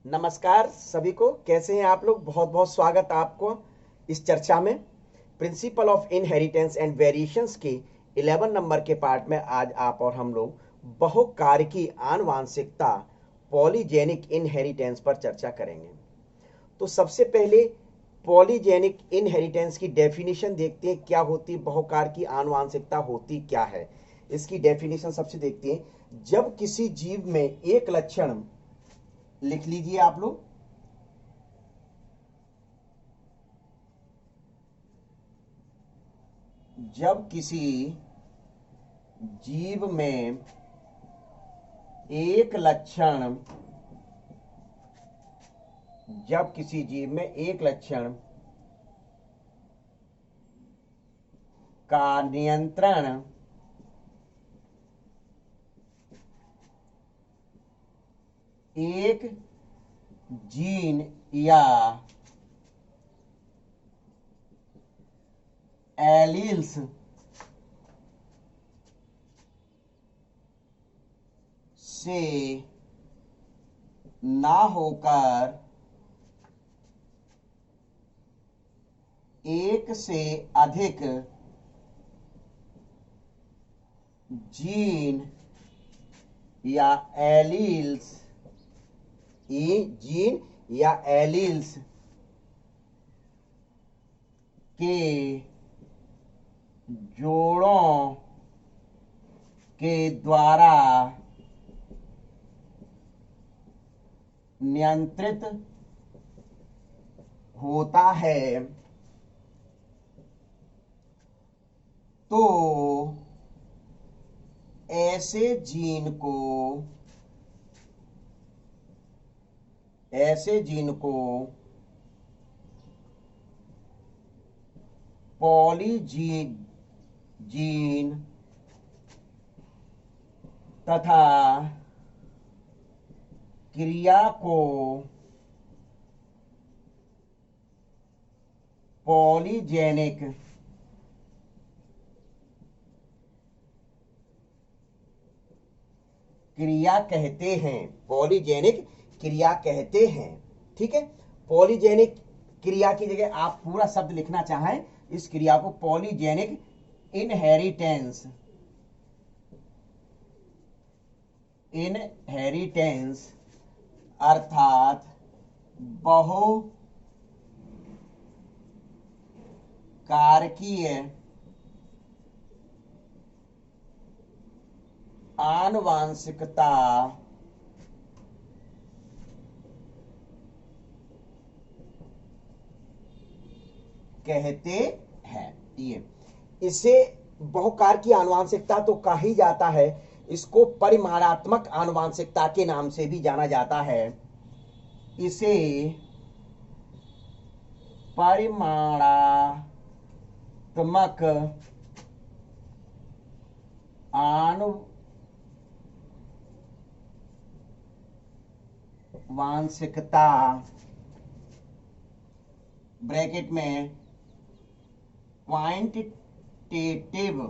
नमस्कार सभी को। कैसे हैं आप लोग? बहुत बहुत स्वागत आपको इस चर्चा में। Principle of inheritance and variations के 11 नंबर के पार्ट में आज आप और हम लोग बहुकारकी आनुवांशिकता पॉलीजेनिक इनहेरिटेंस पर चर्चा करेंगे। तो सबसे पहले पॉलीजेनिक इनहेरिटेंस की डेफिनेशन देखते हैं, क्या होती बहुकार की आनुवांशिकता होती क्या है। इसकी डेफिनेशन सबसे देखते हैं। जब किसी जीव में एक लक्षण, लिख लीजिए आप लोग, जब किसी जीव में एक लक्षण जब किसी जीव में एक लक्षण का नियंत्रण एक जीन या एलील्स से ना होकर एक से अधिक जीन या एलील्स के जोड़ों के द्वारा नियंत्रित होता है, तो ऐसे जीन को पॉलीजीन तथा क्रिया को पॉलीजेनिक क्रिया कहते हैं। पॉलीजेनिक क्रिया कहते हैं। ठीक है। पॉलीजेनिक क्रिया की जगह आप पूरा शब्द लिखना चाहें इस क्रिया को पॉलीजेनिक इनहेरिटेंस अर्थात बहुकारकीय आनुवांशिकता कहते हैं। ये इसे बहुकार की आनुवांशिकता तो कहा ही जाता है, इसको परिमाणात्मक आनुवांशिकता के नाम से भी जाना जाता है। इसे परिमाणात्मक आनुवांशिकता ब्रैकेट में क्वांटिटेटिव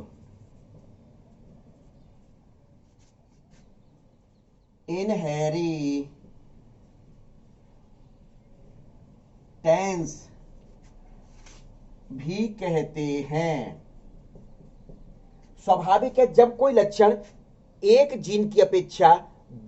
इनहेरिटेंस भी कहते हैं। स्वाभाविक है, जब कोई लक्षण एक जीन की अपेक्षा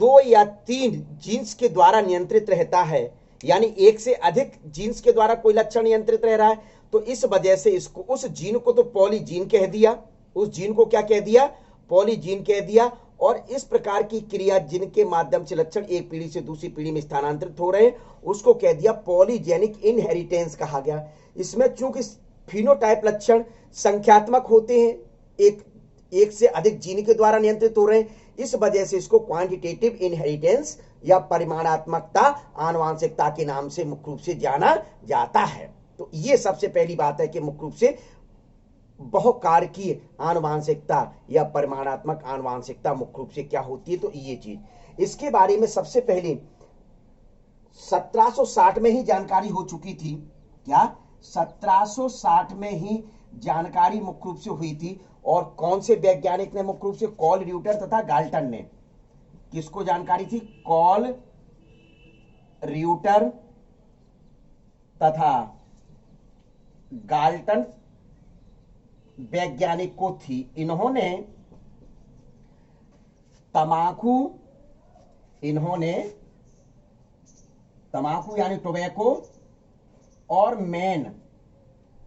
2 या 3 जीन्स के द्वारा नियंत्रित रहता है, यानी एक से अधिक जीन्स के द्वारा कोई लक्षण नियंत्रित रह रहा है, तो इस वजह से इसको, उस जीन को तो पॉलीजीन कह दिया। उस जीन को क्या कह दिया? पॉलीजीन कह दिया। और इस प्रकार की क्रिया जिनके माध्यम से लक्षण एक पीढ़ी से दूसरी पीढ़ी में स्थानांतरित हो रहे हैं, उसको कह दिया पॉलीजेनिक इनहेरिटेंस कहा गया। इसमें चूंकि फिनोटाइप लक्षण संख्यात्मक होते हैं, एक से अधिक जीन के द्वारा नियंत्रित हो रहे हैं, इस वजह से इसको क्वांटिटेटिव इनहेरिटेंस या परिमाणात्मकता आनुवांशिकता के नाम से मुख्य रूप से जाना जाता है। तो ये सबसे पहली बात है कि मुख्य रूप से बहुकारकीय आनुवांशिकता या परिमाणात्मक आनुवांशिकता मुख्य रूप से क्या होती है। तो ये चीज, इसके बारे में सबसे पहले 1760 में ही जानकारी हो चुकी थी। क्या 1760 में ही जानकारी मुख्य रूप से हुई थी। और कौन से वैज्ञानिक ने मुख्य रूप से? कॉल र्यूटर तथा गाल्टन ने। किसको जानकारी थी? कॉल र्यूटर तथा गाल्टन वैज्ञानिक को थी। इन्होंने तमाकू यानी टोबैको और मैन,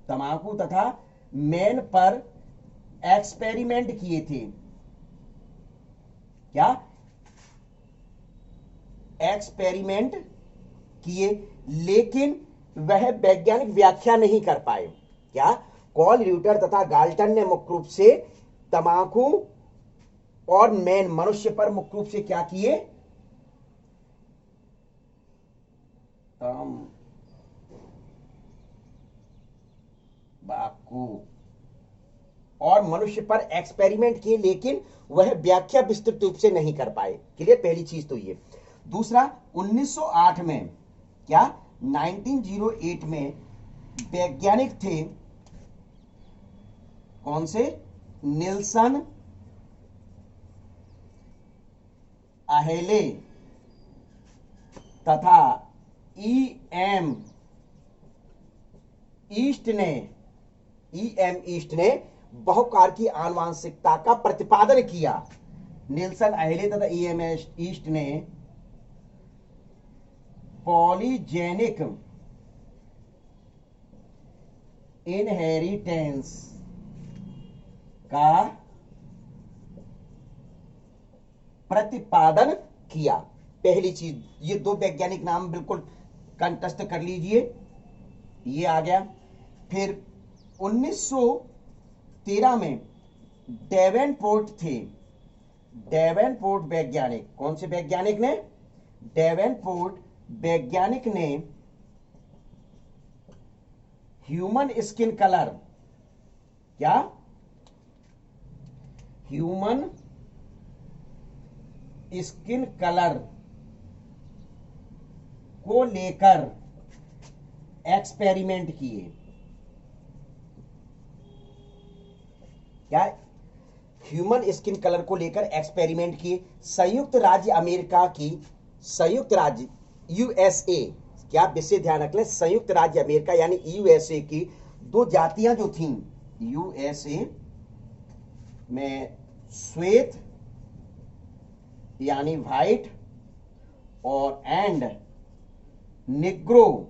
तमाकू तथा मैन पर एक्सपेरिमेंट किए थे। क्या एक्सपेरिमेंट किए, लेकिन वह वैज्ञानिक व्याख्या नहीं कर पाए। क्या कॉल, र्यूटर तथा गाल्टन ने मुख्य रूप से तमाकू और मैन मनुष्य पर मुख्य रूप से क्या किए, तंबाकू और मनुष्य पर एक्सपेरिमेंट किए, लेकिन वह व्याख्या विस्तृत रूप से नहीं कर पाए। क्लियर, पहली चीज तो ये। दूसरा, 1908 में, क्या 1908 में वैज्ञानिक थे, कौन से, निल्सन आहेले तथा ई.एम. ईस्ट ने बहुकार की आनुवांशिकता का प्रतिपादन किया। निल्सन आहेले तथा ई.एम. ईस्ट ने पॉलीजेनिक इनहेरिटेंस का प्रतिपादन किया। पहली चीज, ये दो वैज्ञानिक नाम बिल्कुल कंठस्थ कर लीजिए, ये आ गया। फिर 1913 में डेवेनपोर्ट थे, डेवेनपोर्ट वैज्ञानिक, कौन से वैज्ञानिक ने, डेवेनपोर्ट वैज्ञानिक ने ह्यूमन स्किन कलर, क्या ह्यूमन स्किन कलर को लेकर एक्सपेरिमेंट किए। क्या ह्यूमन स्किन कलर को लेकर एक्सपेरिमेंट किए। संयुक्त राज्य अमेरिका की, संयुक्त राज्य यूएसए, क्या विशेष ध्यान रख लें, संयुक्त राज्य अमेरिका यानी यूएसए की दो जातियां जो थीं, यूएसए में श्वेत यानी व्हाइट और एंड निग्रो,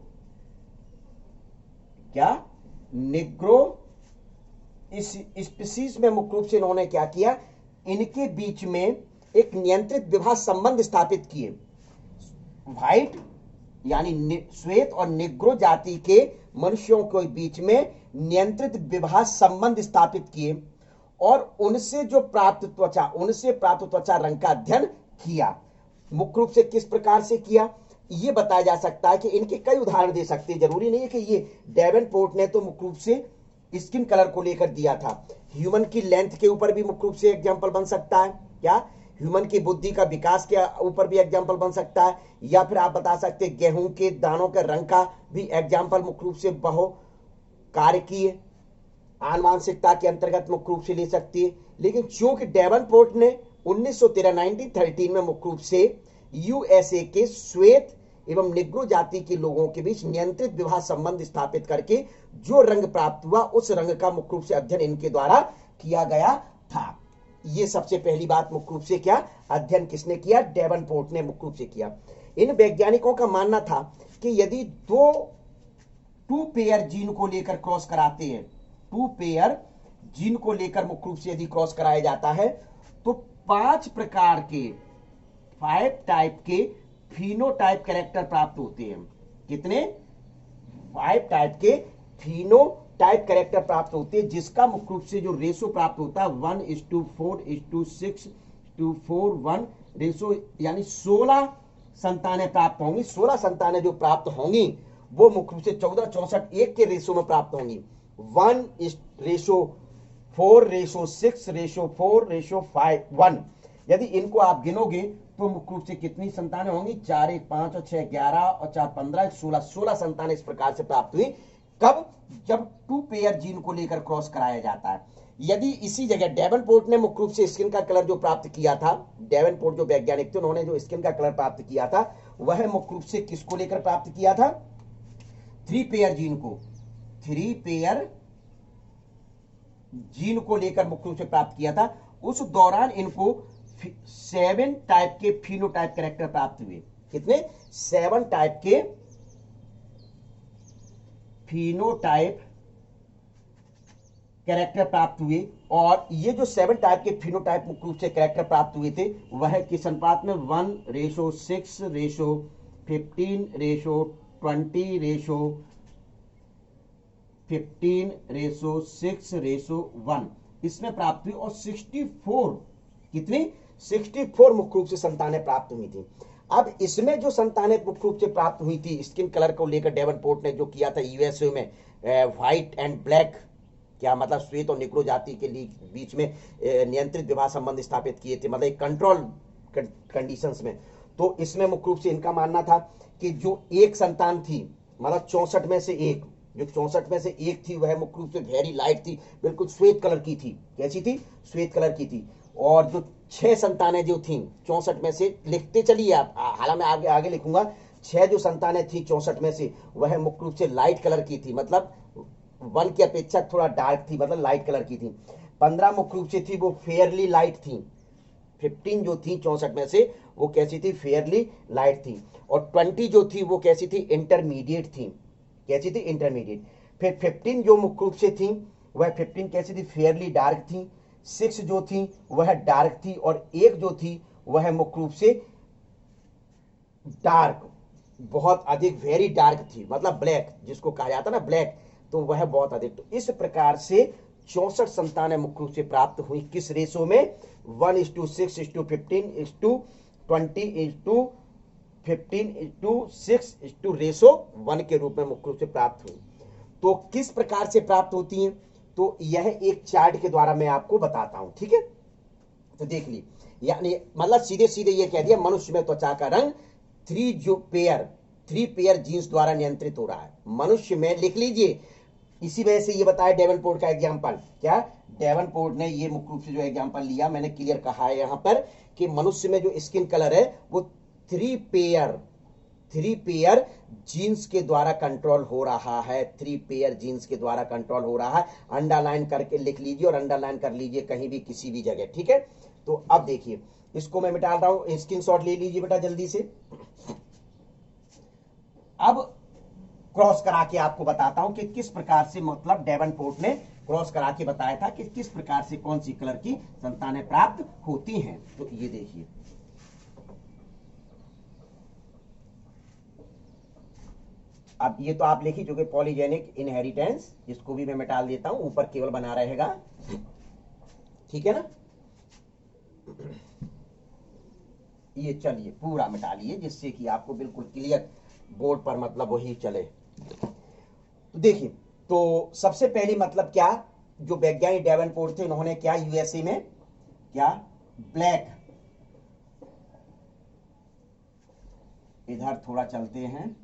क्या निग्रो इस स्पीसीज में मुख्य रूप से इन्होंने क्या किया, इनके बीच में एक नियंत्रित विवाह संबंध स्थापित किए। व्हाइट यानी श्वेत और निग्रो जाति के मनुष्यों के बीच में नियंत्रित विवाह संबंध स्थापित किए और उनसे प्राप्त त्वचा रंग का अध्ययन किया। मुख्य रूप से किस प्रकार से किया, यह बताया जा सकता है कि इनके कई उदाहरण दे सकते हैं। जरूरी नहीं है कि ये डेवेनपोर्ट ने तो मुख्य रूप से स्किन कलर को लेकर दिया था। ह्यूमन की लेंथ के ऊपर भी मुख्य रूप से एग्जाम्पल बन सकता है। क्या ह्यूमन की बुद्धि का विकास के ऊपर भी एग्जाम्पल बन सकता है, या फिर आप बता सकते हैं गेहूं के दानों के रंग का भी एग्जाम्पल मुख्य रूप से बहु कारकीय आनुवांशिकता के अंतर्गत मुख्य रूप से ले सकती है। लेकिन चूंकि डेवेनपोर्ट ने 1913 में मुख्य रूप से यूएसए के श्वेत एवं निग्रो जाति के लोगों के बीच नियंत्रित विवाह संबंध स्थापित करके जो रंग प्राप्त हुआ, उस रंग का मुख्य रूप से अध्ययन इनके द्वारा किया गया था। ये सबसे पहली बात मुख्य रूप से क्या अध्ययन किसने किया, डेवेनपोर्ट ने मुख्य रूप से किया। इन वैज्ञानिकों का मानना था कि यदि टू पेयर जीन को लेकर क्रॉस कराते हैं, टू पेयर जीन को लेकर मुख्य रूप से यदि क्रॉस कराया जाता है तो 5 प्रकार के 5 टाइप के फिनोटाइप कैरेक्टर प्राप्त होते हैं। कितने, 5 टाइप के फिनोटाइप कैरेक्टर प्राप्त होते हैं, जिसका मुख्य रूप से जो रेशो प्राप्त होता है 1:4:6:4:1 रेशो, यानी 16 संतानें प्राप्त होंगी। 16 संतानें जो प्राप्त होंगी वो मुख्य रूप से 14:64:1 के रेशो में प्राप्त होंगी। 1:4:6:4:1। यदि इनको आप गिनोगे तो मुख्य रूप से कितनी संतानें होंगी, 4 1 5 और 6 11 और 4 15 16 संतानें इस प्रकार से प्राप्त हुई। कब, जब 2 पेयर जीन को लेकर क्रॉस कराया जाता है। यदि इसी जगह डेवेनपोर्ट ने मुख्य रूप से स्किन का कलर जो प्राप्त किया था, डेवेनपोर्ट जो वैज्ञानिक थे उन्होंने जो स्किन का कलर प्राप्त किया था वह मुख्य रूप से किसको लेकर प्राप्त किया था? 3 पेयर जीन को, 3 पेयर जीन को लेकर मुख्य रूप से प्राप्त किया था। उस दौरान इनको 7 टाइप के फिनोटाइप कैरेक्टर प्राप्त हुए। कितने? 7 टाइप के फिनोटाइप कैरेक्टर प्राप्त हुए। और ये जो 7 टाइप के फिनोटाइप मुख्य रूप से कैरेक्टर प्राप्त हुए थे वह किस अनुपात में? 1:6:15:20:15:6:1 इसमें प्राप्त हुई। और 64 कितनी? 64 मुख्य रूप से संतानें प्राप्त हुई थी। अब इसमें जो संतानें मुख्य रूप से प्राप्त हुई थी, स्किन कलर को लेकर डेवनपोर्ट ने जो किया था यूएसए में, व्हाइट एंड ब्लैक, क्या मतलब श्वेत और निग्रो जाति के बीच में नियंत्रित विवाह संबंध स्थापित किए थे, मतलब एक कंट्रोल कंडीशंस में। तो इसमें मुख्य रूप से इनका मानना था कि जो एक संतान थी, मतलब 64 में से एक, जो 64 में से एक थी वह मुख्य रूप से वेरी लाइट थी, बिल्कुल श्वेत कलर की थी। कैसी थी? श्वेत कलर की थी। और जो 6 संतानें जो थी 64 में से, लिखते चलिए आप, हालांकि मैं आगे आगे लिखूंगा, 6 जो संतानें थी 64 में से वह मुख्य रूप से लाइट कलर की थी, मतलब 1 की अपेक्षा थोड़ा डार्क थी, मतलब लाइट कलर की थी। 15 मुख्य रूप से थी वो फेयरली लाइट थी। 15 जो थी 64 में से वो कैसी थी? फेयरली लाइट थी। और 20 जो थी वो कैसी थी? इंटरमीडिएट थी। कैसी थी? इंटरमीडिएट। फिर 15 जो मुख्य रूप से थी वह 15 कैसी थी? फेयरली डार्क थी। 6 जो थी वह डार्क थी। और 1 जो थी वह मुख्य रूप से डार्क, बहुत अधिक, वेरी डार्क थी, मतलब ब्लैक जिसको कहा जाता ना, ब्लैक, तो वह बहुत अधिक। तो इस प्रकार से 64 संतानें मुख्य रूप से प्राप्त हुई। किस रेशो में? 1:6:15:20:15:6:1 के रूप में मुख्य रूप से प्राप्त हुई। तो किस प्रकार से प्राप्त होती हैं? तो यह एक चार्ट के द्वारा मैं आपको बताता हूं, ठीक है? तो देख ली, यानी मतलब सीधे सीधे ये कह दिया, मनुष्य में त्वचा का रंग 3 पेयर जीन्स द्वारा नियंत्रित हो रहा है। मनुष्य में, लिख लीजिए, इसी वजह से ये बताया डेवनपोर्ट का एग्जाम्पल। क्या? डेवनपोर्ट ने ये मुख्य रूप से जो एग्जाम्पल लिया, मैंने क्लियर कहा है यहां पर कि मनुष्य में जो स्किन कलर है वो 3 पेयर जीन्स के द्वारा कंट्रोल हो रहा है। 3 पेयर जीन्स के द्वारा कंट्रोल हो रहा है। अंडरलाइन करके लिख लीजिए और अंडरलाइन कर लीजिए कहीं भी, किसी भी जगह, ठीक है? तो अब देखिए, इसको मैं मिटा रहा हूं, स्क्रीनशॉट ले लीजिए बेटा जल्दी से। अब क्रॉस करा के आपको बताता हूं कि किस प्रकार से, मतलब डेवनपोर्ट ने क्रॉस करा के बताया था कि किस प्रकार से कौन सी कलर की संतानें प्राप्त होती हैं। तो ये देखिए, अब ये तो आप लिखी, जो कि पॉलीजेनिक इनहेरिटेंस, इसको भी मैं मिटा देता हूं, ऊपर केवल बना रहेगा, ठीक है ना? ये चलिए पूरा मिटा लिए, जिससे कि आपको बिल्कुल क्लियर बोर्ड पर मतलब वही चले। तो देखिए, तो सबसे पहली मतलब क्या, जो वैज्ञानिक डेवनपोर्ट थे उन्होंने क्या यूएसए में क्या ब्लैक, इधर थोड़ा चलते हैं,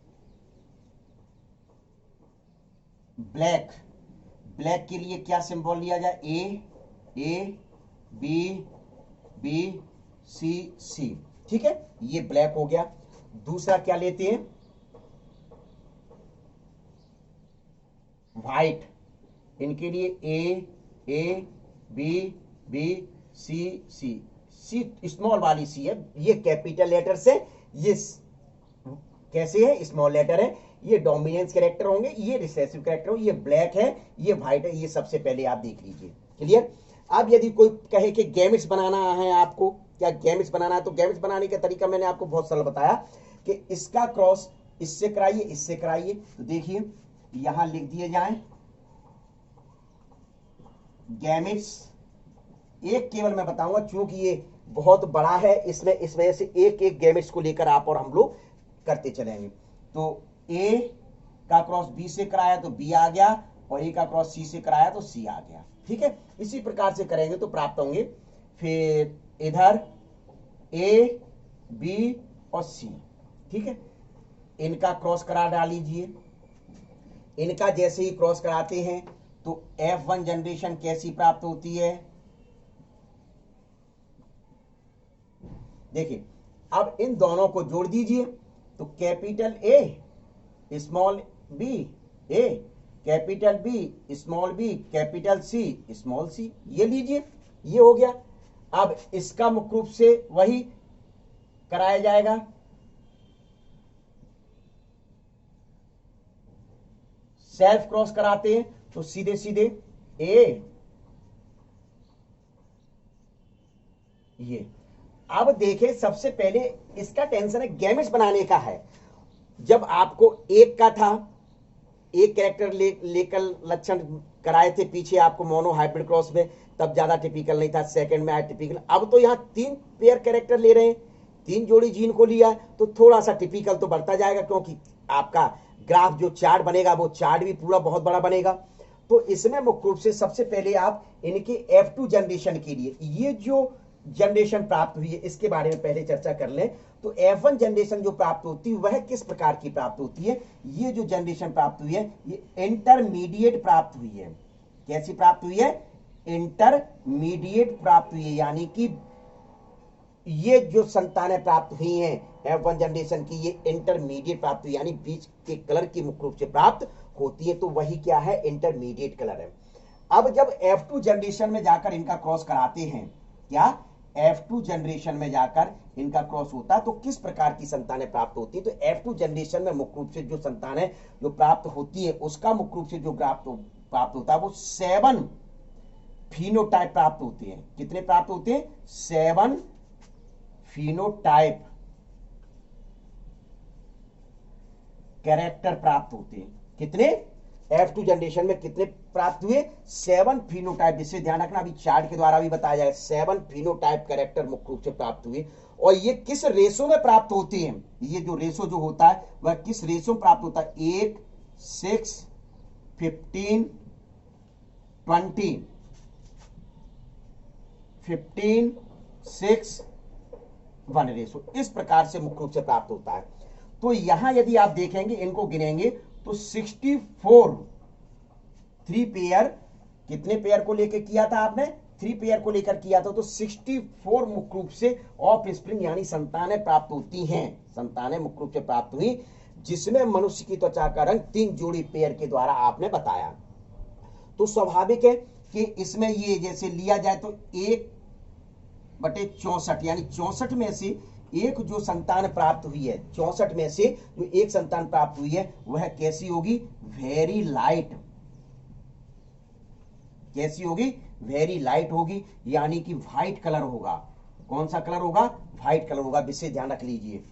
ब्लैक, ब्लैक के लिए क्या सिंबल लिया जाए? ए बी बी सी सी, ठीक है? ये ब्लैक हो गया। दूसरा क्या लेते हैं? व्हाइट, इनके लिए A B B C C, C small वाली सी है, ये कैपिटल लेटर से, ये कैसे है? स्मॉल लेटर है। ये डोमिनेंस कैरेक्टर होंगे, ये रिसेसिव कैरेक्टर होंगे, ये ब्लैक है, ये व्हाइट है। ये सबसे पहले आप देख लीजिए, क्लियर? अब यदि कोई कहे कि गैमेट्स बनाना है आपको, क्या गैमेट्स बनाना है, तो गैमेट्स बनाने का तरीका मैंने आपको बहुत सरल बताया कि इसका क्रॉस इससे कराइए, इससे कराइए। तो देखिए यहां लिख दिए जाए गैमेट्स। एक केवल मैं बताऊंगा, चूंकि ये बहुत बड़ा है, इसमें इस वजह से एक एक गैमेट्स को लेकर आप और हम लोग करते चलेंगे। तो ए का क्रॉस बी से कराया तो बी आ गया, और ए का क्रॉस सी से कराया तो सी आ गया, ठीक है? इसी प्रकार से करेंगे तो प्राप्त होंगे। फिर इधर ए बी और सी, ठीक है? इनका क्रॉस करा डालीजिए। इनका जैसे ही क्रॉस कराते हैं तो F1 जनरेशन कैसी प्राप्त होती है? देखिए, अब इन दोनों को जोड़ दीजिए तो capital A small B A, capital B small B, capital C small C, ये लीजिए, ये हो गया। अब इसका मुख्य रूप से वही कराया जाएगा, सेल्फ क्रॉस कराते हैं तो सीधे सीधे ए, ये। अब देखें, सबसे पहले इसका टेंशन है गैमेट्स बनाने का है। जब आपको एक का था, एक कैरेक्टर लेकर लक्षण कराए थे पीछे आपको मोनो हाइब्रिड क्रॉस में, तब ज्यादा टिपिकल नहीं था, सेकंड में आया टिपिकल। अब तो यहां 3 पेयर कैरेक्टर ले रहे हैं, 3 जोड़ी जीन को लिया, तो थोड़ा सा टिपिकल तो बढ़ता जाएगा, क्योंकि आपका ग्राफ जो चार्ट बनेगा वो चार्ट भी पूरा बहुत बड़ा बनेगा। तो इसमें मुख्य रूप से सबसे पहले आप इनके F2 जनरेशन के लिए ये जो जनरेशन प्राप्त हुई है इसके बारे में पहले चर्चा कर लें। तो F1 जनरेशन जो प्राप्त होती है वह किस प्रकार की प्राप्त होती है? ये जो जनरेशन प्राप्त हुई है ये इंटरमीडिएट प्राप्त हुई है। कैसी प्राप्त हुई है? इंटरमीडिएट प्राप्त हुई है, यानी कि ये जो संतानें प्राप्त हुई हैं F1 जनरेशन की, ये इंटरमीडिएट प्राप्त हुई, यानी बीच के कलर की मुख्य रूप से प्राप्त होती है। तो वही क्या है? इंटरमीडिएट कलर है। अब जब F2 जनरेशन में जाकर इनका क्रॉस कराते हैं, क्या F2 जनरेशन में जाकर इनका क्रॉस होता है तो किस प्रकार की संतानें प्राप्त होती है? तो F2 जनरेशन में मुख्य रूप से जो संतानें जो प्राप्त होती है उसका मुख्य रूप से जो प्राप्त होता है वो 7 फिनोटाइप प्राप्त होते हैं। कितने प्राप्त होते हैं? 7 फिनोटाइप कैरेक्टर प्राप्त होते हैं। कितने? F2 जनरेशन में कितने प्राप्त हुए? 7 फिनोटाइप। जिससे ध्यान रखना, अभी चार्ट के द्वारा भी बताया जाएगा, 7 फिनोटाइप कैरेक्टर मुख्य रूप से प्राप्त हुए। और ये किस रेशो में प्राप्त होते हैं? ये जो रेशो जो होता है वह किस रेशो में प्राप्त होता है? 8, 6, 15, 20, 15, 6, 1 रेशो, इस प्रकार से मुख्य रूप से प्राप्त होता है। तो यहां यदि आप देखेंगे, इनको गिनेंगे तो 64 3 पेयर, कितने पेयर को लेकर किया था आपने? 3 पेयर को लेकर किया था। तो 64 मुख्य रूप से ऑफ स्प्रिंग यानी संतानें प्राप्त होती हैं, संतानें मुख्य रूप से प्राप्त हुई, जिसमें मनुष्य की त्वचा का रंग 3 जोड़ी पेयर के द्वारा आपने बताया। तो स्वाभाविक है कि इसमें ये जैसे लिया जाए तो 1/64 यानी 64 में से एक जो संतान प्राप्त हुई है, 64 में से जो एक संतान प्राप्त हुई है वह कैसी होगी? Very light. कैसी होगी? वेरी लाइट होगी, यानी कि व्हाइट कलर होगा। कौन सा कलर होगा? व्हाइट कलर होगा। विशेष ध्यान रख लीजिए,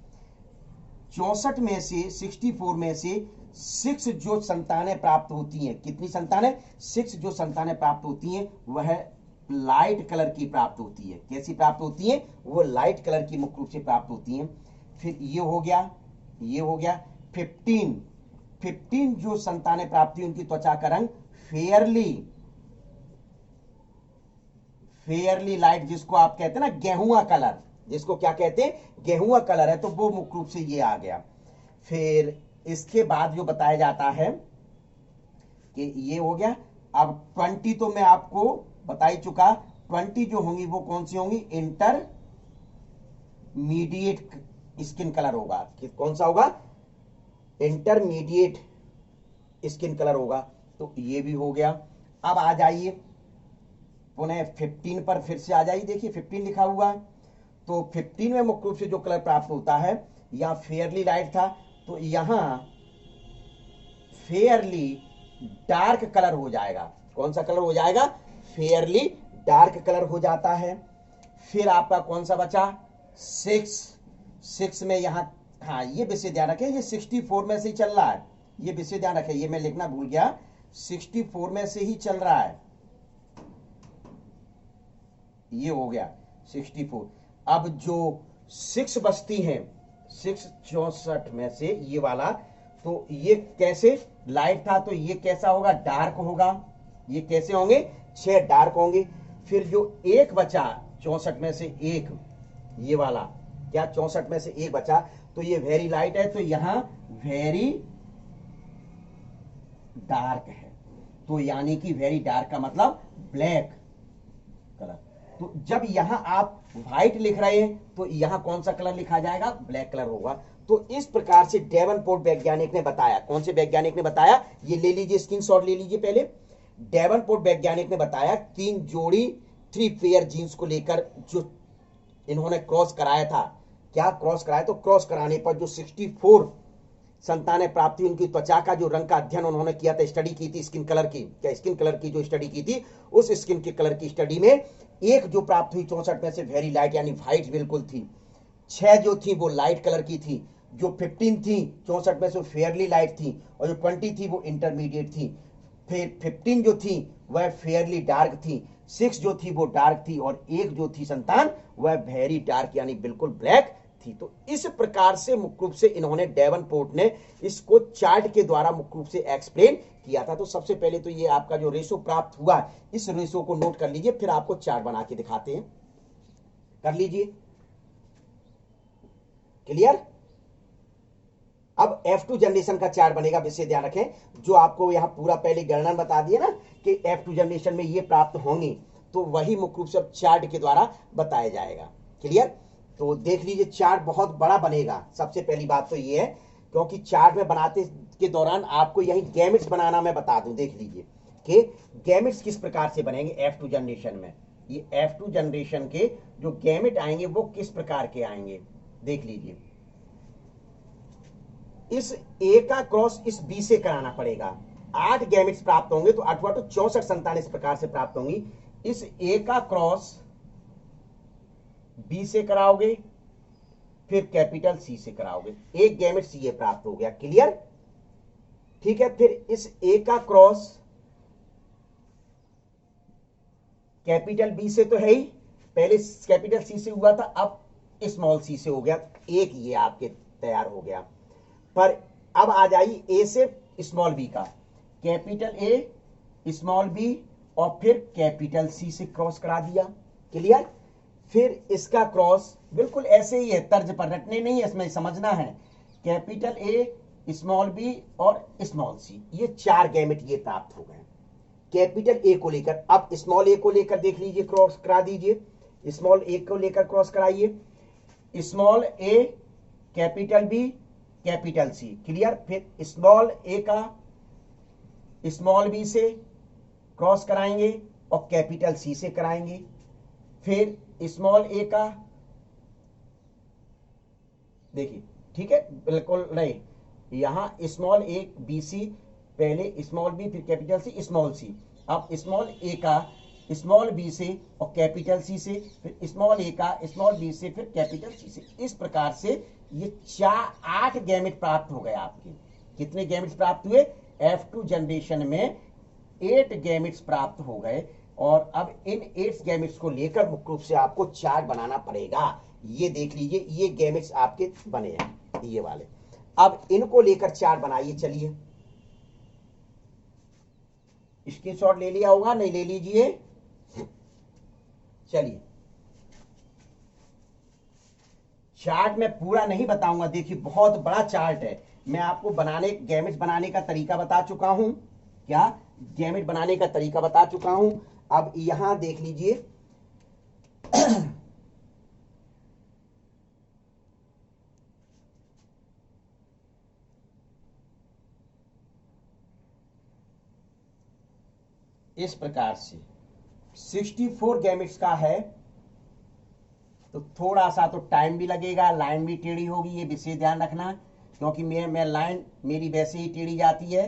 64 में से 64 में से 6 जो संतानें प्राप्त होती हैं, कितनी संतानें? 6 जो संतानें प्राप्त होती हैं वह लाइट कलर की प्राप्त होती है। कैसी प्राप्त होती है? वो लाइट कलर की मुख्य रूप से प्राप्त होती हैं। फिर ये हो गया, ये हो गया 15 जो संतानें प्राप्त हुई उनकी त्वचा का रंग फेयरली लाइट, जिसको आप कहते हैं ना गेहुआ कलर, जिसको क्या कहते हैं? गेहुआ कलर है, तो वो मुख्य रूप से ये आ गया। फिर इसके बाद जो बताया जाता है कि ये हो गया। अब 20 तो मैं आपको बता ही चुका, 20 जो होंगी वो कौन सी होंगी? इंटरमीडिएट स्किन कलर होगा। कौन सा होगा? इंटरमीडिएट स्किन कलर होगा। तो ये भी हो गया। अब आ जाइए पुनः 15 पर फिर से आ जाइए, देखिए 15 लिखा हुआ है। तो 15 में मुख्य रूप से जो कलर प्राप्त होता है, यहां फेयरली लाइट था तो यहां फेयरली डार्क कलर हो जाएगा। कौन सा कलर हो जाएगा? फेयरली डार्क कलर हो जाता है। फिर आपका कौन सा बचा? 6 में यहां, हाँ ये विषय ध्यान रखें, ये 64 में से ही चल रहा है, ये विषय ध्यान रखें, ये मैं लिखना भूल गया, 64 में से ही चल रहा है। ये हो गया 64। अब जो 6 बचती हैं, 6 64 में से ये वाला, तो ये कैसे लाइट था तो ये कैसा होगा? डार्क होगा। ये कैसे होंगे? 6 डार्क होंगे। फिर जो एक बचा 64 में से एक, ये वाला क्या 64 में से एक बचा, तो ये वेरी लाइट है, तो यहां वेरी डार्क है। तो यानी कि वेरी डार्क का मतलब ब्लैक कलर। तो जब यहां आप व्हाइट लिख रहे हैं तो यहां कौन सा कलर लिखा जाएगा? ब्लैक कलर होगा। तो इस प्रकार से डेवनपोर्ट वैज्ञानिक ने बताया। कौन से वैज्ञानिक ने बताया, ये ले लीजिए, स्क्रीनशॉट ले लीजिए। पहले डेवनपोर्ट वैज्ञानिक ने बताया 3 जोड़ी 3 पेयर जीन्स को लेकर जो इन्होंने क्रॉस कराया था। क्या क्रॉस कराया, तो क्रॉस कराने पर जो 64 संतानें प्राप्त हुई, उनकी त्वचा का जो रंग का अध्ययन उन्होंने किया था, स्टडी की थी स्किन कलर की, क्या स्किन कलर की जो स्टडी की थी, उस स्किन के कलर की स्टडी में एक जो प्राप्त हुई 64 में से वेरी लाइट यानी व्हाइट बिल्कुल थी, 6 जो थी वो लाइट कलर की थी, जो 15 थी 64 में से फेयरली लाइट थी, और जो 20 थी वो इंटरमीडिएट थी, फिर 15 जो थी वह फेयरली डार्क थी, 6 जो थी वो डार्क थी, और एक जो थी संतान वह वेरी डार्क यानी बिल्कुल ब्लैक थी। तो इस प्रकार से मुख्य रूप से इन्होंने डेवनपोर्ट ने इसको चार्ट के द्वारा मुख्य रूप से एक्सप्लेन किया था। तो सबसे पहले तो ये आपका जो रेशो प्राप्त हुआ, इस रेशो को नोट कर लीजिए, फिर आपको चार्ट बना के दिखाते हैं। कर लीजिए, क्लियर। अब F2 जनरेशन का चार्ट बनेगा, विशेष ध्यान रखें, जो आपको यहां पूरा पहले गणना बता दिया ना कि F2 जनरेशन में ये प्राप्त होंगे, तो वही मुख्य रूप से अब चार्ट के द्वारा बताया जाएगा। क्लियर। तो देख लीजिए, चार्ट बहुत बड़ा बनेगा। सबसे पहली बात तो ये है, क्योंकि चार्ट में बनाते के दौरान आपको यही गैमेट्स बनाना मैं बता दूं। देख लीजिए कि गैमेट्स किस प्रकार से बनेंगे F2 जनरेशन में। ये F2 जनरेशन के जो गैमेट आएंगे वो किस प्रकार के आएंगे, देख लीजिए। इस ए का क्रॉस इस बी से कराना पड़ेगा। 8 गैमेट्स प्राप्त होंगे, तो 8 तो 64 संतान इस प्रकार से प्राप्त होंगी। इस ए का क्रॉस बी से कराओगे, फिर कैपिटल सी से कराओगे, एक गैमेट सी ए प्राप्त हो गया। क्लियर, ठीक है। फिर इस ए का क्रॉस कैपिटल बी से तो है ही, पहले कैपिटल सी से हुआ था, अब स्मॉल सी से हो गया, एक ये आपके तैयार हो गया। पर अब आ जाइए ए से स्मॉल बी का, कैपिटल ए स्मॉल बी और फिर कैपिटल सी से क्रॉस करा दिया। क्लियर। फिर इसका क्रॉस बिल्कुल ऐसे ही है, तर्ज पर रटने नहीं है, इसमें समझना है। कैपिटल ए स्मॉल बी और स्मॉल सी, ये 4 गैमेट ये प्राप्त हो गए कैपिटल ए को लेकर। अब स्मॉल ए को लेकर देख लीजिए, क्रॉस करा दीजिए, स्मॉल ए को लेकर क्रॉस कराइए, small A capital B capital C. Clear. फिर स्मॉल ए का स्मॉल बी से क्रॉस कराएंगे और कैपिटल सी से कराएंगे। फिर स्मॉल ए का, देखिए ठीक है, बिल्कुल नहीं, यहां स्मॉल ए बी सी, पहले स्मॉल बी फिर कैपिटल सी स्मॉल सी। अब स्मॉल ए का स्मॉल बी से और कैपिटल सी से, फिर स्मॉल ए का स्मॉल बी से, फिर कैपिटल सी से। इस प्रकार से ये 8 गैमेट प्राप्त हो गए आपके। कितने गैमेट्स प्राप्त हुए F2 जनरेशन में? 8 गैमेट्स प्राप्त हो गए। और अब इन 8 गैमेट्स को लेकर मुख्य रूप से आपको चार्ट बनाना पड़ेगा। ये देख लीजिए, ये गैमेट्स आपके बने हैं, ये वाले। अब इनको लेकर चार्ट बनाइए। चलिए, स्क्रीनशॉट ले लिया होगा, नहीं ले लीजिए। चलिए, चार्ट में पूरा नहीं बताऊंगा, देखिए बहुत बड़ा चार्ट है। मैं आपको गैमेट्स बनाने का तरीका बता चुका हूं। क्या? गैमेट बनाने का तरीका बता चुका हूं। अब यहां देख लीजिए, इस प्रकार से 64 गैमेट्स का है, तो थोड़ा सा तो टाइम भी लगेगा, लाइन भी टेढ़ी होगी, ये विशेष ध्यान रखना, क्योंकि मैं लाइन मेरी वैसे ही टेढ़ी जाती है।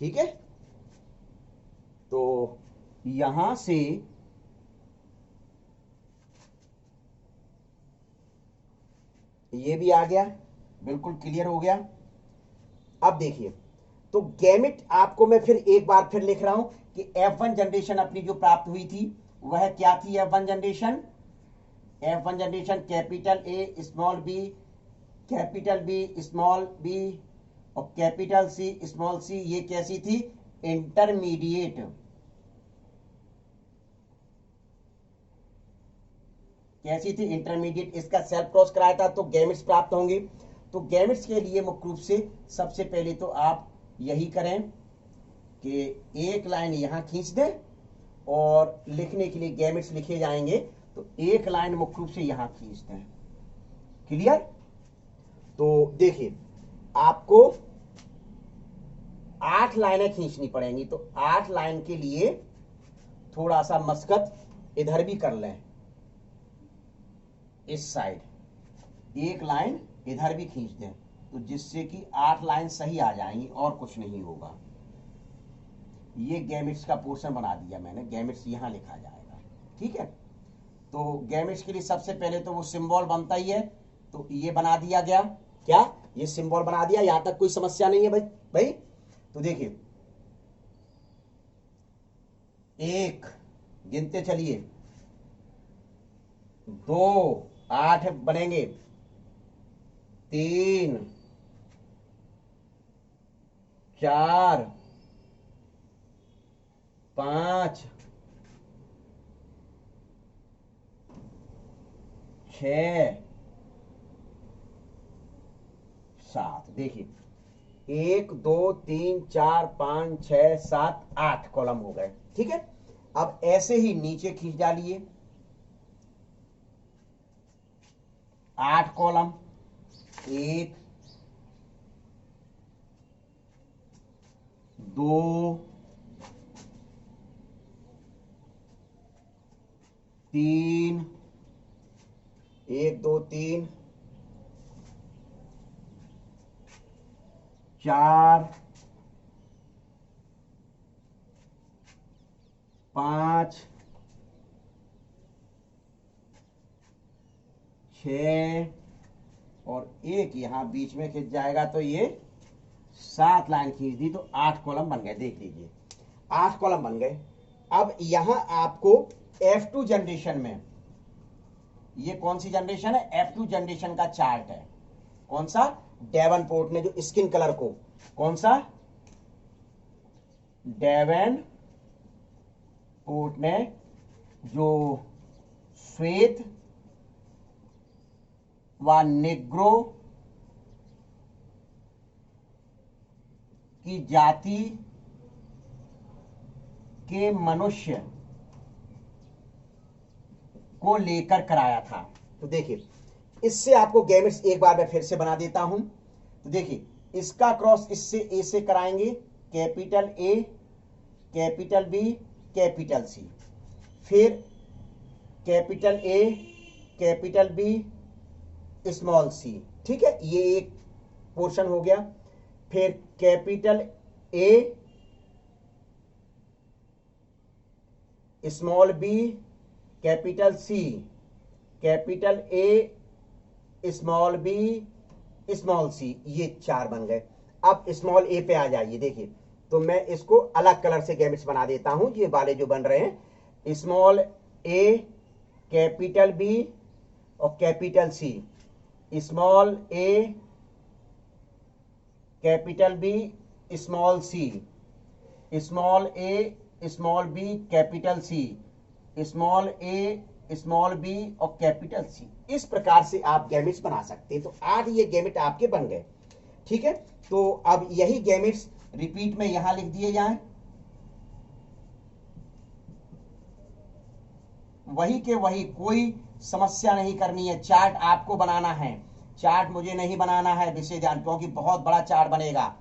ठीक है, तो यहां से ये भी आ गया, बिल्कुल क्लियर हो गया। अब देखिए, तो गैमेट आपको मैं फिर एक बार फिर लिख रहा हूं कि F1 जनरेशन अपनी जो प्राप्त हुई थी वह क्या थी? F1 generation, F1 generation capital A small B, capital B small B और कैपिटल सी स्मॉल सी। ये कैसी थी? इंटरमीडिएट। कैसी थी? इंटरमीडिएट। इसका सेल्फ क्रॉस कराया था तो गैमेट्स प्राप्त होंगे। तो गैमेट्स के लिए मुख्य रूप से सबसे पहले तो आप यही करें कि एक लाइन यहां खींच दें और लिखने के लिए गैमेट्स लिखे जाएंगे। तो एक लाइन मुख्य रूप से यहां खींचते हैं। क्लियर? तो देखिए आपको 8 लाइनें खींचनी पड़ेंगी, तो 8 लाइन के लिए थोड़ा सा मशक्कत इधर भी कर लें, इस साइड एक लाइन इधर भी खींच दें, तो जिससे कि 8 लाइन सही आ जाएंगी और कुछ नहीं होगा। ये गैमेट्स का पोर्शन बना दिया मैंने, गैमेट्स यहां लिखा जाएगा। ठीक है, तो गैमेट्स के लिए सबसे पहले तो वो सिंबल बनता ही है, तो ये बना दिया गया। क्या? ये सिंबल बना दिया, यहां तक कोई समस्या नहीं है भाई। तो देखिए 1 गिनते चलिए, 2 8 बनेंगे, 3 4 5 6 7। देखिए 1 2 3 4 5 6 7 8 कॉलम हो गए। ठीक है, अब ऐसे ही नीचे खींच डालिए 8 कॉलम, 1 2 3 1 2 3 4 5 6 और 1 यहां बीच में खींच जाएगा, तो ये 7 लाइन खींच दी, तो 8 कॉलम बन गए। देख लीजिए 8 कॉलम बन गए। अब यहां आपको F2 जनरेशन में, ये कौन सी जनरेशन है? F2 जनरेशन का चार्ट है। कौन सा? डेवनपोर्ट ने जो स्किन कलर को, कौन सा? डेवनपोर्ट ने जो श्वेत व निग्रो की जाति के मनुष्य को लेकर कराया था। तो देखिए इससे आपको गैमेट्स एक बार मैं फिर से बना देता हूं। तो देखिए इसका क्रॉस इससे ए से कराएंगे, capital A, capital B, capital C, फिर capital A, capital B, small C. ठीक है, ये एक पोर्शन हो गया। फिर capital A, small B, capital C, capital A, small B, small C, ये 4 बन गए। अब स्मॉल ए पे आ जाइए। देखिए तो मैं इसको अलग कलर से गैमेट्स बना देता हूं, ये वाले जो बन रहे हैं, स्मॉल ए, कैपिटल बी और capital C, small A, capital B, small C, small A, small B, capital C, small A, small B और कैपिटल सी। इस प्रकार से आप गैमेट्स बना सकते हैं। तो 8 ये गैमेट आपके बन गए। ठीक है, तो अब यही गैमेट्स रिपीट में यहां लिख दिए जाएं, वही के वही, कोई समस्या नहीं करनी है। चार्ट आपको बनाना है, चार्ट मुझे नहीं बनाना है विशेष ध्यान, क्योंकि बहुत बड़ा चार्ट बनेगा।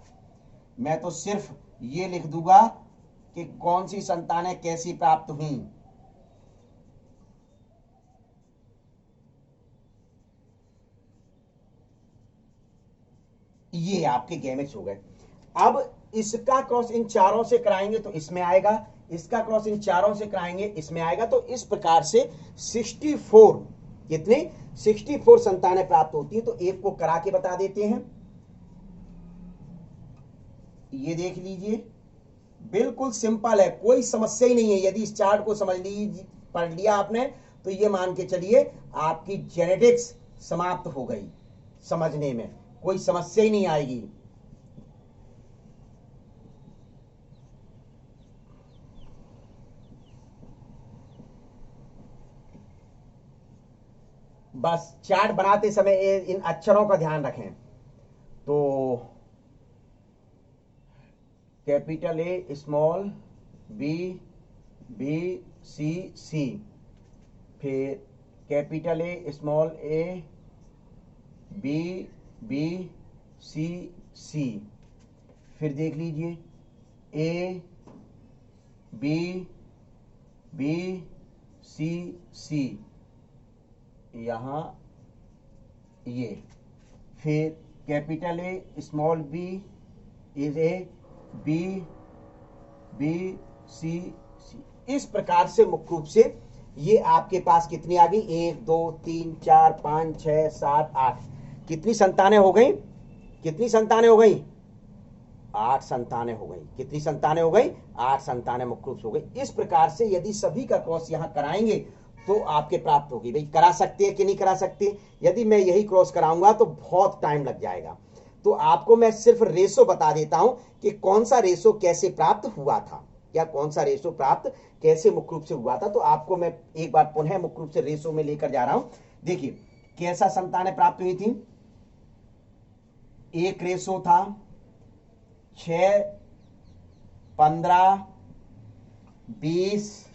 मैं तो सिर्फ ये लिख दूंगा कि कौन सी संतानें कैसी प्राप्त हुई। ये आपके गैमेट्स हो गए। अब इसका क्रॉस इन चारों से कराएंगे तो इसमें आएगा, इसका क्रॉस इन चारों से कराएंगे इसमें आएगा। तो इस प्रकार से 64, कितने? 64 संतानें प्राप्त होती है। तो एक को करा के बता देते हैं, ये देख लीजिए, बिल्कुल सिंपल है, कोई समस्या ही नहीं है। यदि इस चार्ट को समझ लीजिए, पढ़ लिया आपने, तो ये मान के चलिए आपकी जेनेटिक्स समाप्त हो गई, समझने में कोई समस्या ही नहीं आएगी। बस चार्ट बनाते समय इन अक्षरों का ध्यान रखें। तो capital A, small B, B C C, फिर capital A, small A, B, B, C, C, फिर देख लीजिए ए, बी, बी, सी, सी, यहां ये, फिर capital A, small B, is A, B, B, C, C. इस प्रकार से मुख्य रूप से ये आपके पास कितनी आ गई, 1 2 3 4 5 6 7 8, कितनी संतानें हो गई, कितनी संतानें हो गई, 8 संतानें हो गई। कितनी संतानें हो गई, 8 संतानें मुख्य रूप से हो गई। इस प्रकार से यदि सभी का क्रॉस यहां कराएंगे तो आपके प्राप्त होगी। भाई करा सकते हैं कि नहीं करा सकते, यदि मैं यही क्रॉस कराऊंगा तो बहुत टाइम लग जाएगा। तो आपको मैं सिर्फ रेशो बता देता हूं कि कौन सा रेशो कैसे प्राप्त हुआ था, या कौन सा रेशो प्राप्त कैसे मुख्य रूप से हुआ था। तो आपको मैं एक बार पुनः मुख्य रूप से रेशो में लेकर जा रहा हूं। देखिए कैसा संतानें प्राप्त हुई थी, एक रेशो था 6, 15, 20,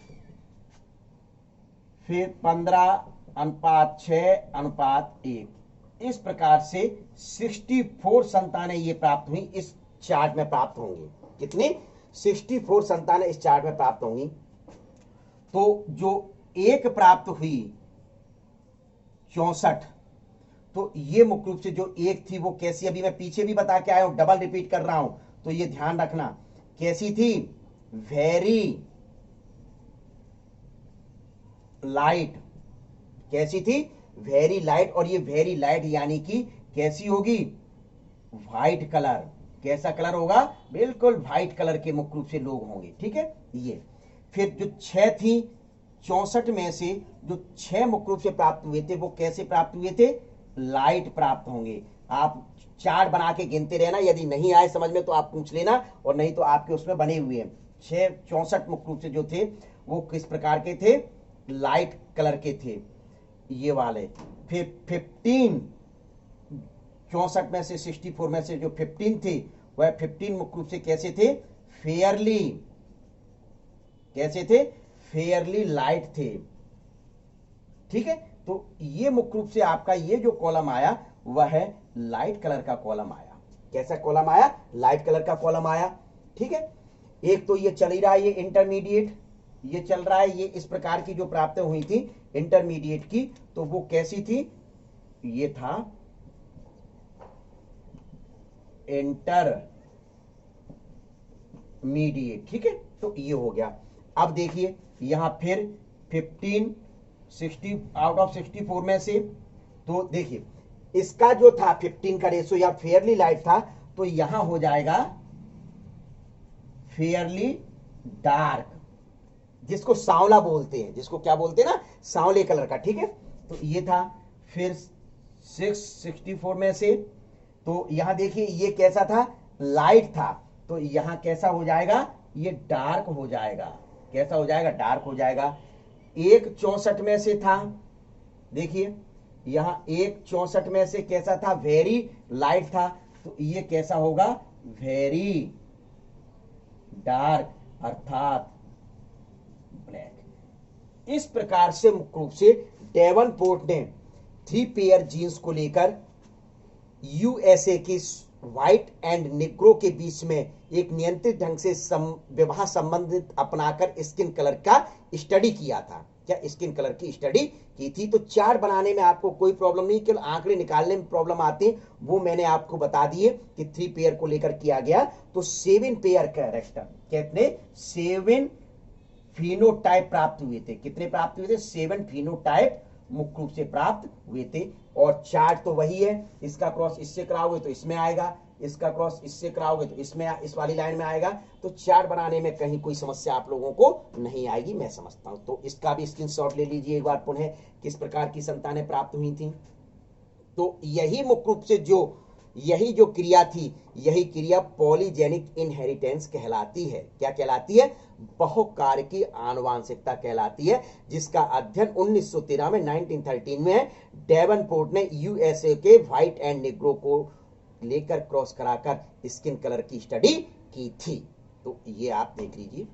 फिर 15:6:1। इस प्रकार से 64 संतानें ये प्राप्त हुई, इस चार्ट में प्राप्त होंगी। कितनी, 64 संतानें इस चार्ट में प्राप्त होंगी। तो जो एक प्राप्त हुई 64, तो ये मुख्य रूप से जो एक थी वो कैसी, अभी मैं पीछे भी बता के आया हूं, डबल रिपीट कर रहा हूं, तो ये ध्यान रखना कैसी थी, वेरी लाइट। कैसी थी, वेरी लाइट। और ये वेरी लाइट यानी कि कैसी होगी, व्हाइट कलर। कैसा कलर होगा, बिल्कुल व्हाइट कलर के मुख्य रूप से लोग होंगे। ठीक है, ये फिर जो 6 थी 64 में से जो 6 मुख्य रूप से प्राप्त हुए थे वो कैसे प्राप्त हुए थे, लाइट प्राप्त होंगे। आप चार्ट बना के गिनते रहना, यदि नहीं आए समझ में तो आप पूछ लेना, और नहीं तो आपके उसमें बने हुए हैं। 64 मुख्य रूप से जो थे वो किस प्रकार के थे, लाइट कलर के थे, ये वाले। फिर 15, 64 में से 64 में से जो 15 थे वह 15 मुख्य रूप से कैसे थे, फेयरली, कैसे थे, फेयरली लाइट थे। ठीक है, तो ये मुख्य रूप से आपका ये जो कॉलम आया वह है लाइट कलर का कॉलम आया। कैसा कॉलम आया, लाइट कलर का कॉलम आया। ठीक है, एक तो ये चल ही रहा है, ये इंटरमीडिएट ये चल रहा है, ये इस प्रकार की जो प्राप्त हुई थी इंटरमीडिएट की, तो वो कैसी थी, ये था इंटरमीडिएट। ठीक है, तो ये हो गया। अब देखिए यहां फिर 15, 60 आउट ऑफ 64 में से, तो देखिए इसका जो था 15 का रेशो या फेयरली लाइट था, तो यहां हो जाएगा फेयरली डार्क, जिसको सांवला बोलते हैं, जिसको क्या बोलते हैं ना, सांवले कलर का। ठीक है, तो ये था। फिर 64 में से, तो यहां देखिए ये कैसा था, लाइट था, तो यहां कैसा हो जाएगा, ये डार्क हो जाएगा। कैसा हो जाएगा, डार्क हो जाएगा। एक 64 में से था, देखिए यहां एक 64 में से कैसा था, वेरी लाइट था, तो ये कैसा होगा, वेरी डार्क अर्थात ब्लैक। इस प्रकार से मुख्य रूप से डेवनपोर्ट ने 3 पेयर जीन्स को लेकर यूएसए की व्हाइट एंड निग्रो के बीच में एक नियंत्रित ढंग से विवाह संबंधित अपनाकर स्किन कलर का स्टडी किया था। क्या स्किन कलर की स्टडी की थी। तो चार्ट बनाने में आपको कोई प्रॉब्लम नहीं, केवल आंकड़े निकालने में प्रॉब्लम आती है, वो मैंने आपको बता दिए कि 3 पेयर को लेकर किया गया। तो 7 पेयर कैरेक्टर, कितने, 7 फिनोटाइप प्राप्त हुए थे। कितने प्राप्त हुए थे, 7 फिनोटाइप मुख्य रूप से प्राप्त हुए थे। और चार्ट तो वही है, इसका क्रॉस इससे कराओगे तो इसमें आएगा, इसका क्रॉस इससे कराओगे तो इसमें, इस वाली लाइन में आएगा। तो चार्ट बनाने में कहीं कोई समस्या आप लोगों को नहीं आएगी, मैं समझता हूं। तो इसका भी स्क्रीनशॉट ले लीजिए एक बार पुनः, किस प्रकार की संतानें प्राप्त हुई थी। तो यही मुख्य रूप से यही जो क्रिया थी, यही क्रिया पॉलीजेनिक इनहेरिटेंस कहलाती है। क्या कहलाती है, बहुकारकी आनुवांशिकता कहलाती है, जिसका अध्ययन 1913 में 1913 में डेवनपोर्ट ने यूएसए के व्हाइट एंड निग्रो को लेकर क्रॉस कराकर स्किन कलर की स्टडी की थी। तो ये आप देख लीजिए।